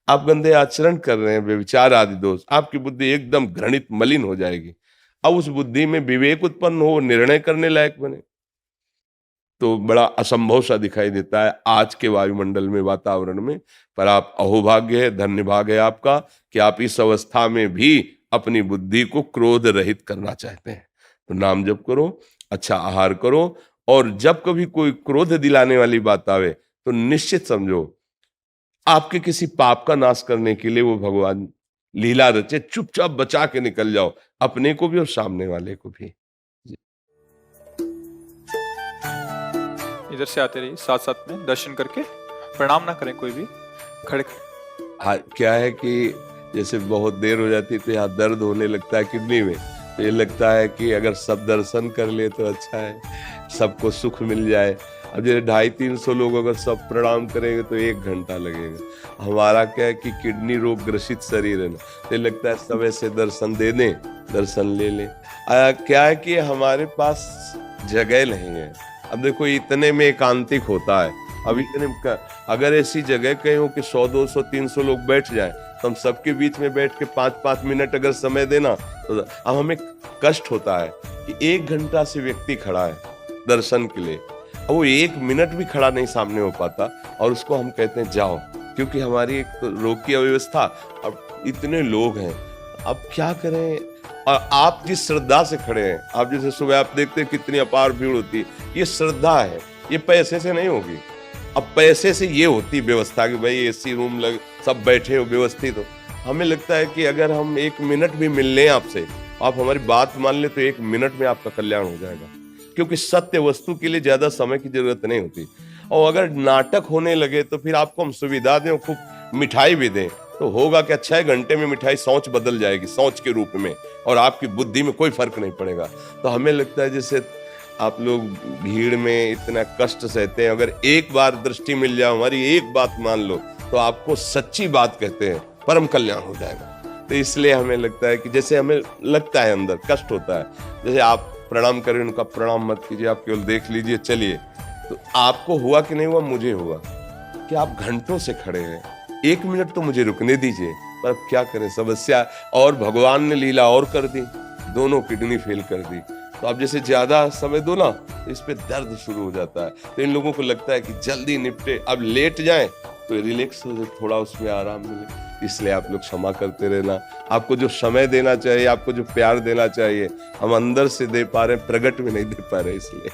आप गंदे आचरण कर रहे हैं, व्यभिचार आदि दोष, आपकी बुद्धि एकदम घृणित मलिन हो जाएगी। अब उस बुद्धि में विवेक उत्पन्न हो, निर्णय करने लायक बने, तो बड़ा असंभव सा दिखाई देता है आज के वायुमंडल में, वातावरण में। पर आप अहोभाग्य है, धन्य भाग है आपका कि आप इस अवस्था में भी अपनी बुद्धि को क्रोध रहित करना चाहते हैं। तो नाम जप करो, अच्छा आहार करो, और जब कभी कोई क्रोध दिलाने वाली बात आवे तो निश्चित समझो आपके किसी पाप का नाश करने के लिए वो भगवान लीला रचे। चुपचाप बचा के निकल जाओ, अपने को भी और सामने वाले को भी। इधर से आते रहिए, साथ साथ में दर्शन करके, प्रणाम ना करें कोई भी, खड़े हाँ, क्या है कि जैसे बहुत देर हो जाती है तो यहाँ दर्द होने लगता है किडनी में, तो ये लगता है कि अगर सब दर्शन कर ले तो अच्छा है, सबको सुख मिल जाए। अब जैसे 250-300 लोग अगर सब प्रणाम करेंगे तो 1 घंटा लगेगा। हमारा क्या है कि किडनी रोग ग्रसित शरीर है ना, तो लगता है सब ऐसे दर्शन दे दें, दर्शन ले लें। क्या है कि हमारे पास जगह नहीं है। अब देखो इतने में एकांतिक होता है, अब इतने अगर ऐसी जगह कहीं हो कि 100, 200, 300 लोग बैठ जाएं, तो हम सबके बीच में बैठ के 5-5 मिनट अगर समय देना, तो अब हमें कष्ट होता है कि 1 घंटा से व्यक्ति खड़ा है दर्शन के लिए, अब वो 1 मिनट भी खड़ा नहीं सामने हो पाता, और उसको हम कहते हैं जाओ, क्योंकि हमारी एक तो रोग की अव्यवस्था। अब इतने लोग हैं, अब क्या करें? और आप जिस श्रद्धा से खड़े हैं, आप जैसे सुबह आप देखते हैं कितनी अपार भीड़ होती है, ये श्रद्धा है, ये पैसे से नहीं होगी। अब पैसे से ये होती व्यवस्था कि भाई एसी रूम लग, सब बैठे हो व्यवस्थित हो। हमें लगता है कि अगर हम 1 मिनट भी मिल लें आपसे, आप हमारी बात मान ले, तो 1 मिनट में आपका कल्याण हो जाएगा, क्योंकि सत्य वस्तु के लिए ज्यादा समय की जरूरत नहीं होती। और अगर नाटक होने लगे तो फिर आपको हम सुविधा दें, खूब मिठाई भी दें, तो होगा क्या 6 घंटे में मिठाई सोच बदल जाएगी, सोच के रूप में, और आपकी बुद्धि में कोई फर्क नहीं पड़ेगा। तो हमें लगता है जैसे आप लोग भीड़ में इतना कष्ट सहते हैं, अगर एक बार दृष्टि मिल जाए, हमारी एक बात मान लो, तो आपको सच्ची बात कहते हैं, परम कल्याण हो जाएगा। तो इसलिए हमें लगता है कि जैसे हमें लगता है अंदर कष्ट होता है, जैसे आप प्रणाम करें, उनका प्रणाम मत कीजिए, आप केवल देख लीजिए, चलिए। तो आपको हुआ कि नहीं हुआ, मुझे हुआ कि आप घंटों से खड़े हैं, 1 मिनट तो मुझे रुकने दीजिए, पर अब क्या करें, समस्या, और भगवान ने लीला और कर दी, दोनों किडनी फेल कर दी। तो आप जैसे ज्यादा समय दो ना, तो इस पे दर्द शुरू हो जाता है। तो इन लोगों को लगता है कि जल्दी निपटे, अब लेट जाएं तो रिलैक्स हो जाए, थोड़ा उसमें आराम मिले। इसलिए आप लोग क्षमा करते रहना। आपको जो समय देना चाहिए, आपको जो प्यार देना चाहिए, हम अंदर से दे पा रहे हैं, प्रगट में नहीं दे पा रहे, इसलिए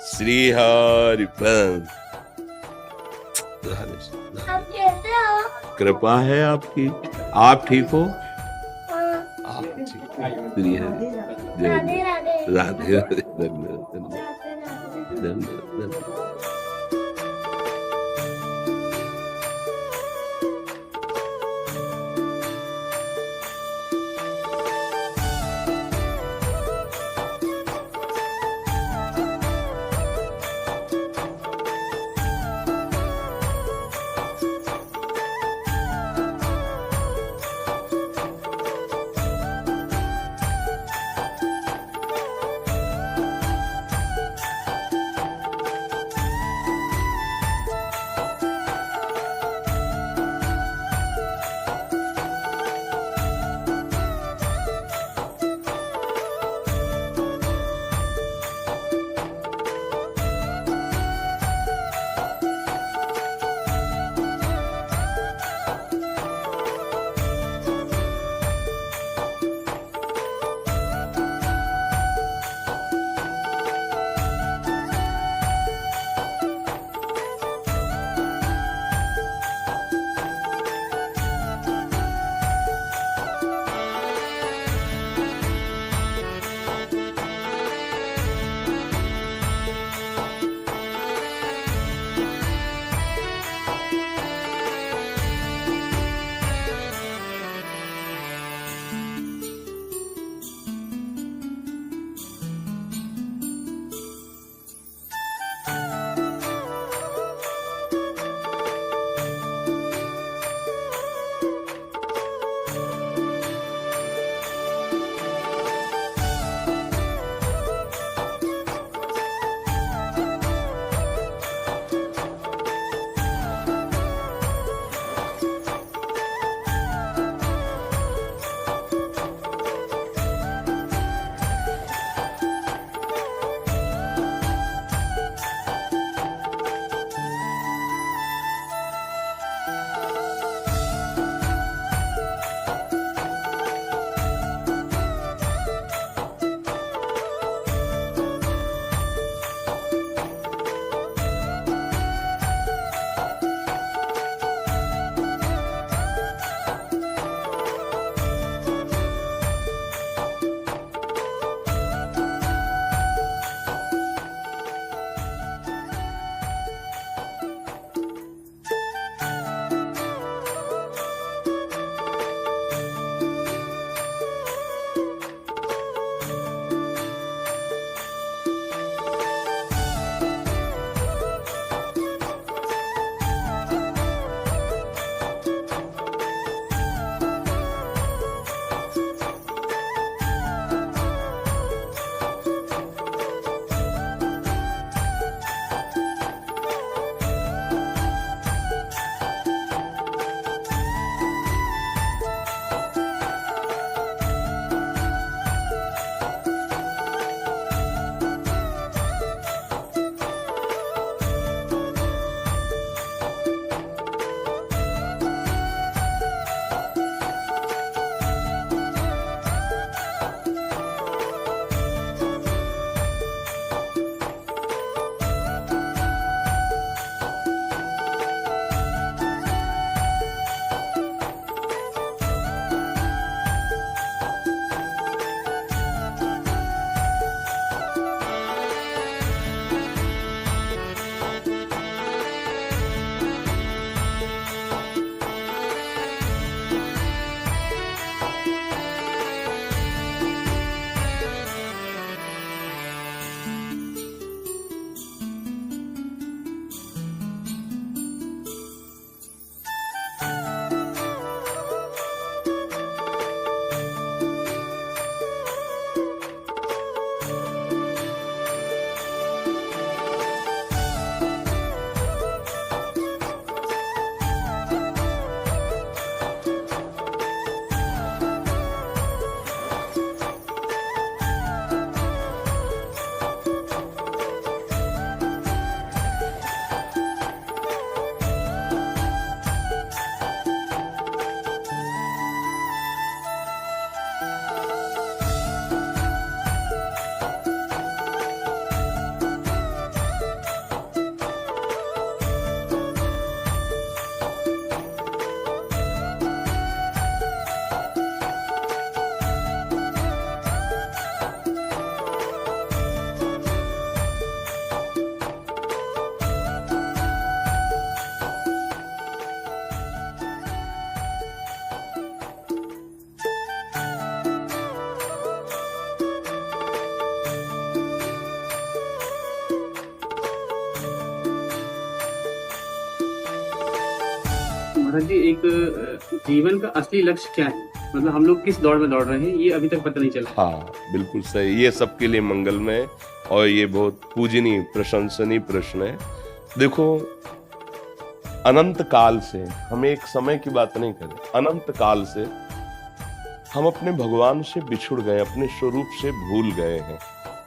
श्री हरिवंश। आप कैसे हो? कृपा है आपकी। आप ठीक हो? आप ठीक। श्री हरि राधे राधे। राधे राधे। धन्यवाद धन्यवाद। महाराज जी, एक जीवन का असली लक्ष्य क्या है? मतलब हम लोग किस दौड़ में दौड़ रहे हैं, ये अभी तक पता नहीं चला। हाँ, बिल्कुल सही। ये सबके लिए मंगलमय है और ये बहुत पूजनीय प्रशंसनीय प्रश्न है। देखो, अनंत काल से, हम एक समय की बात नहीं करें, अनंत काल से हम अपने भगवान से बिछुड़ गए, अपने स्वरूप से भूल गए हैं।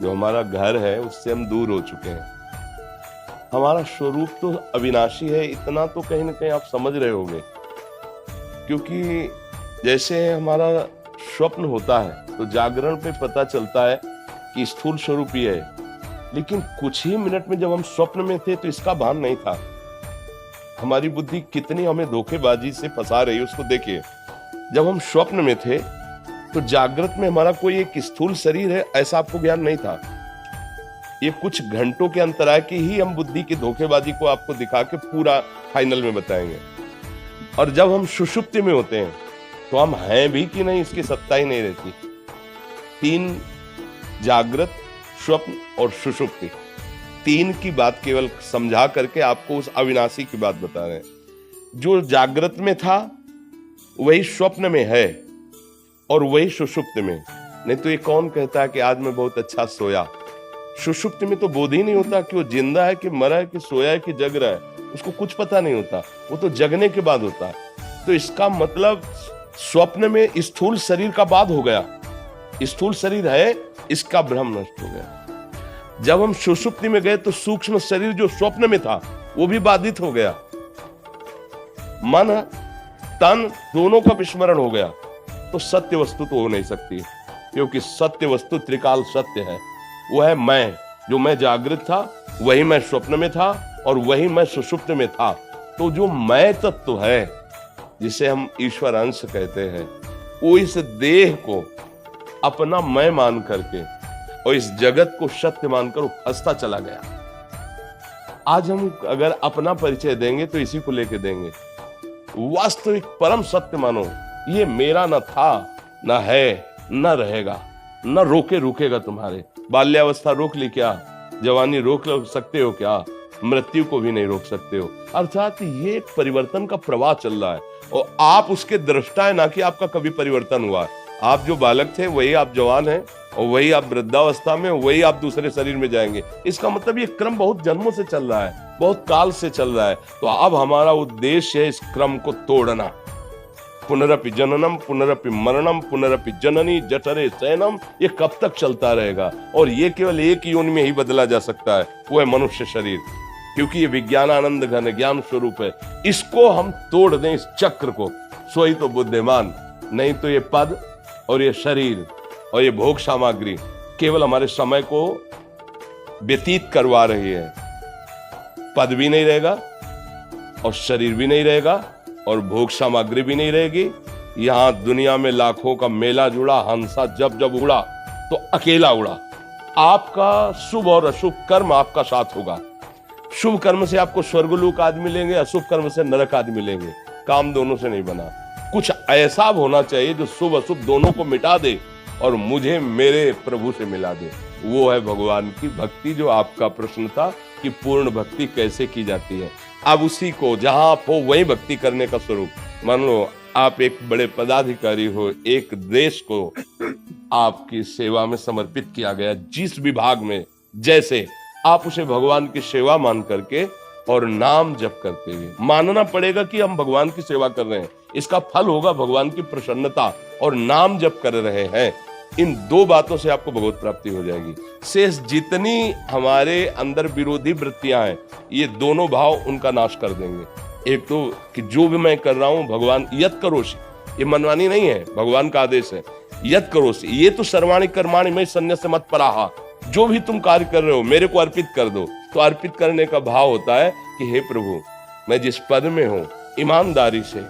जो हमारा घर है उससे हम दूर हो चुके हैं। हमारा स्वरूप तो अविनाशी है, इतना तो कहीं ना कहीं आप समझ रहे होंगे। क्योंकि जैसे हमारा स्वप्न होता है तो जागरण पे पता चलता है कि स्थूल स्वरूप ही है, लेकिन कुछ ही मिनट में जब हम स्वप्न में थे तो इसका भान नहीं था। हमारी बुद्धि कितनी हमें धोखेबाजी से फंसा रही है उसको देखिए। जब हम स्वप्न में थे तो जागृत में हमारा कोई एक स्थूल शरीर है ऐसा आपको ज्ञान नहीं था। ये कुछ घंटों के अंतराल की ही हम बुद्धि की धोखेबाजी को आपको दिखा के पूरा फाइनल में बताएंगे। और जब हम सुषुप्ति में होते हैं तो हम हैं भी कि नहीं इसकी सत्ता ही नहीं रहती। 3 जागृत, स्वप्न और सुषुप्ति, 3 की बात केवल समझा करके आपको उस अविनाशी की बात बता रहे हैं। जो जागृत में था वही स्वप्न में है और वही सुषुप्त में। नहीं तो ये कौन कहता है कि आज मैं बहुत अच्छा सोया। सुषुप्त में तो बोध ही नहीं होता कि वो जिंदा है कि मरा है कि सोया है कि जग रहा है, उसको कुछ पता नहीं होता। वो तो जगने के बाद होता है। तो इसका मतलब स्वप्न में स्थूल शरीर का बाद हो गया, स्थूल शरीर है इसका भ्रम नष्ट हो गया। जब हम सुषुप्ति में गए तो सूक्ष्म शरीर जो स्वप्न में था वो भी बाधित हो गया। मन तन दोनों का विस्मरण हो गया। तो सत्य वस्तु तो हो नहीं सकती, क्योंकि सत्य वस्तु त्रिकाल सत्य है। वो है मैं, जो मैं जागृत था वही मैं स्वप्न में था और वही मैं सुषुप्त में था। तो जो मैं तत्व है जिसे हम ईश्वर अंश कहते हैं, वो इस देह को अपना मैं मान करके और इस जगत को सत्य मानकर वो फंसता चला गया। आज हम अगर अपना परिचय देंगे तो इसी को लेके देंगे। वास्तविक परम सत्य मानो, ये मेरा न था, न है, न रहेगा, न रोके रुकेगा। तुम्हारे बाल्यावस्था रोक ली क्या? जवानी रोक सकते हो क्या? मृत्यु को भी नहीं रोक सकते हो। अर्थात ये एक परिवर्तन का प्रवाह चल रहा है और आप उसके दृष्टा है, ना कि आपका कभी परिवर्तन हुआ। आप जो बालक थे वही आप जवान हैं और वही आप वृद्धावस्था में, वही आप दूसरे शरीर में जाएंगे। इसका मतलब ये क्रम बहुत जन्मों से चल रहा है, बहुत काल से चल रहा है। तो अब हमारा उद्देश्य है इस क्रम को तोड़ना। पुनरपि जननम पुनरपि मरणम पुनरपि जननी जठरे शयनम, ये कब तक चलता रहेगा? और ये केवल एक योनि में ही बदला जा सकता है, वो है मनुष्य शरीर। क्योंकि ये विज्ञान आनंद घन ज्ञान स्वरूप है। इसको हम तोड़ दें, इस चक्र को, सोई तो बुद्धिमान। नहीं तो ये पद और ये शरीर और ये भोग सामग्री केवल हमारे समय को व्यतीत करवा रही है। पद भी नहीं रहेगा और शरीर भी नहीं रहेगा और भोग सामग्री भी नहीं रहेगी। यहां दुनिया में लाखों का मेला जुड़ा, हंसा जब जब उड़ा तो अकेला उड़ा। आपका शुभ और अशुभ कर्म आपका साथ होगा। शुभ कर्म से आपको स्वर्गलोक आदि मिलेंगे, अशुभ कर्म से नरक आदि मिलेंगे। काम दोनों से नहीं बना। कुछ ऐसा होना चाहिए जो शुभ अशुभ दोनों को मिटा दे और मुझे मेरे प्रभु से मिला दे। वो है भगवान की भक्ति, जो आपका प्रश्न था कि पूर्ण भक्ति कैसे की जाती है। अब उसी को जहां आप हो वही भक्ति करने का स्वरूप। मान लो आप एक बड़े पदाधिकारी हो, एक देश को आपकी सेवा में समर्पित किया गया, जिस विभाग में जैसे आप उसे भगवान की सेवा मान करके और नाम जप करते हुए मानना पड़ेगा कि हम भगवान की सेवा कर रहे हैं। इसका फल होगा भगवान की प्रसन्नता, और नाम जप कर रहे हैं। इन 2 बातों से आपको भगवत प्राप्ति हो जाएगी। शेष जितनी हमारे अंदर विरोधी वृत्तियां हैं, ये दोनों भाव उनका नाश कर देंगे। एक तो कि जो भी मैं कर रहा हूं भगवान यत करोषि, ये मनमानी नहीं है, भगवान का आदेश है। यत करोषि, ये तो सर्वाणि कर्माणि मयि सन्न्यस्य मत पराहा, जो भी तुम कार्य कर रहे हो मेरे को अर्पित कर दो। तो अर्पित करने का भाव होता है कि हे प्रभु, मैं जिस पद में हूं ईमानदारी से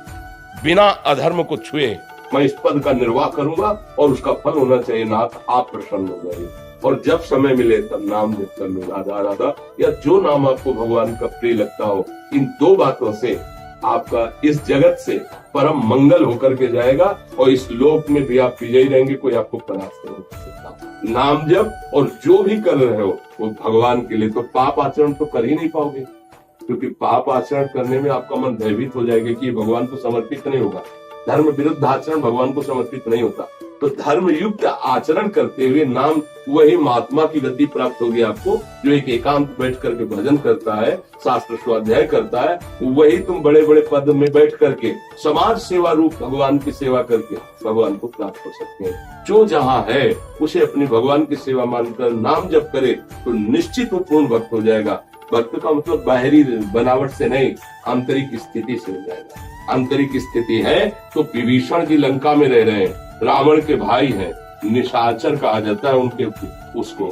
बिना अधर्म को छुए मैं इस पद का निर्वाह करूंगा और उसका फल होना चाहिए नाथ, आप प्रसन्न हो जाइए। और जब समय मिले तब नाम जप कर लो, राधा राधा, या जो नाम आपको भगवान का प्रिय लगता हो। इन 2 बातों से आपका इस जगत से परम मंगल होकर के जाएगा और इस लोक में भी आप विजयी रहेंगे, कोई आपको परास्त नहीं कर सकता। नाम जप और जो भी कर रहे हो वो भगवान के लिए, तो पाप आचरण तो कर ही नहीं पाओगे। क्योंकि पाप आचरण करने में आपका मन भयभीत हो जाएगा कि ये भगवान को समर्पित नहीं होगा। धर्म विरुद्ध आचरण भगवान को समर्पित नहीं होता। तो धर्म युक्त आचरण करते हुए नाम, वही महात्मा की गति प्राप्त होगी आपको, जो एक एकांत बैठ करके भजन करता है, शास्त्र स्वाध्याय करता है। वही तुम बड़े बड़े पद में बैठ करके समाज सेवा रूप भगवान की सेवा करके भगवान को प्राप्त कर सकते हैं। जो जहाँ है उसे अपनी भगवान की सेवा मानकर नाम जप करे तो निश्चित वो पूर्ण भक्त हो जाएगा। भक्त का मतलब बाहरी बनावट से नहीं, आंतरिक स्थिति से हो जाएगा। आंतरिक स्थिति है तो विभीषण की लंका में रह रहे हैं, रावण के भाई हैं, निशाचर कहा जाता है उनके उसको,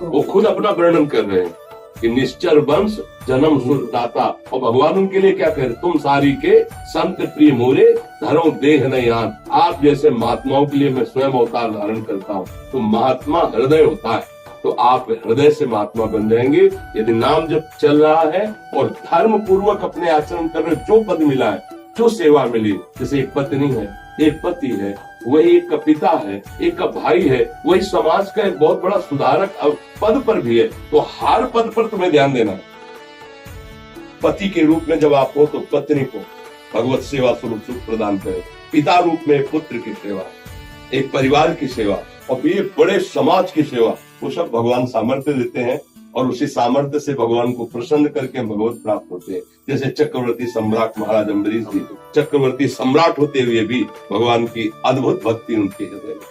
वो खुद अपना वर्णन कर रहे हैं कि निश्चर वंश जन्म सुरदाता, और भगवान उनके लिए क्या कह रहे, तुम सारी के संत प्रिय मोरे धरो देह नहीं आन। आप जैसे महात्माओं के लिए मैं स्वयं अवतार धारण करता हूँ। तो महात्मा हृदय होता है, तो आप हृदय से महात्मा बन जाएंगे यदि नाम जब चल रहा है और धर्म पूर्वक अपने आचरण कर रहे। जो पद मिला है, जो सेवा मिली, जैसे एक पत्नी है, एक पति है, वही एक का पिता है, एक का भाई है, वही समाज का एक बहुत बड़ा सुधारक पद पर भी है। तो हर पद पर तुम्हें ध्यान देना है। पति के रूप में जब आप हो तो पत्नी को भगवत सेवा स्वरूप सुख प्रदान करें, पिता रूप में पुत्र की सेवा, एक परिवार की सेवा, और ये बड़े समाज की सेवा, वो सब भगवान सामर्थ्य देते हैं। और उसी सामर्थ्य से भगवान को प्रसन्न करके हम भगवत प्राप्त होते हैं। जैसे चक्रवर्ती सम्राट महाराज अम्बरीश जी, चक्रवर्ती सम्राट होते हुए भी भगवान की अद्भुत भक्ति उनके हृदय में।